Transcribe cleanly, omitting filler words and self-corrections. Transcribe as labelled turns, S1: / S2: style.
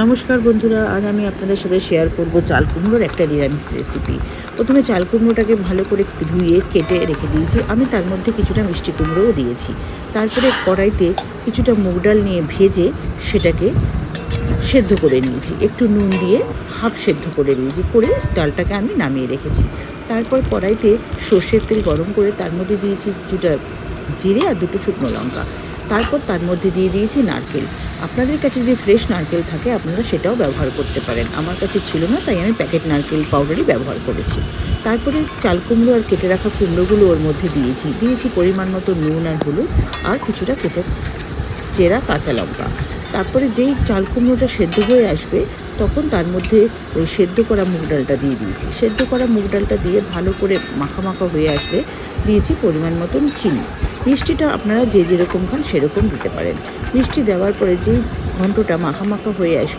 S1: নমস্কার বন্ধুরা, আজ আমি আপনাদের সাথে শেয়ার করব চাল কুমড়োর একটা নিরামিষ রেসিপি। প্রথমে চাল কুমড়োটাকে ভালো করে ধুয়ে কেটে রেখে দিয়েছি। আমি তার মধ্যে কিছুটা মিষ্টি কুমড়োও দিয়েছি। তারপরে কড়াইতে কিছুটা মুগ ডাল নিয়ে ভেজে সেটাকে সেদ্ধ করে নিয়েছি। একটু নুন দিয়ে হাফ সেদ্ধ করে নিয়েছি, করে ডালটাকে আমি নামিয়ে রেখেছি। তারপর কড়াইতে সর্ষের তেল গরম করে তার মধ্যে দিয়েছি কিছুটা জিরে আর দুটো শুকনো লঙ্কা। তারপর তার মধ্যে দিয়ে দিয়েছি নারকেল। আপনাদের কাছে যদি ফ্রেশ নারকেল থাকে আপনারা সেটাও ব্যবহার করতে পারেন। আমার কাছে ছিল না, তাই আমি প্যাকেট নারকেল পাউডারই ব্যবহার করেছি। তারপরে চাল কুমড়ো আর কেটে রাখা কুমড়োগুলো ওর মধ্যে দিয়েছি পরিমাণ মতো নুন আর হলুদ আর কিছুটা চেরা কাঁচা লঙ্কা। তারপরে যেই চাল কুমড়োটা সেদ্ধ হয়ে আসবে তখন তার মধ্যে ওই সেদ্ধ করা মুগ ডালটা দিয়ে দিয়েছি। সেদ্ধ করা মুগ ডালটা দিয়ে ভালো করে মাখা মাখা হয়ে আসলে দিয়েছি পরিমাণ মতন চিনি। মিষ্টিটা আপনারা যে যেরকম খান সেরকম দিতে পারেন। মিষ্টি দেওয়ার পরে যেই ঘন্টটা মাখা মাখা হয়ে আসবে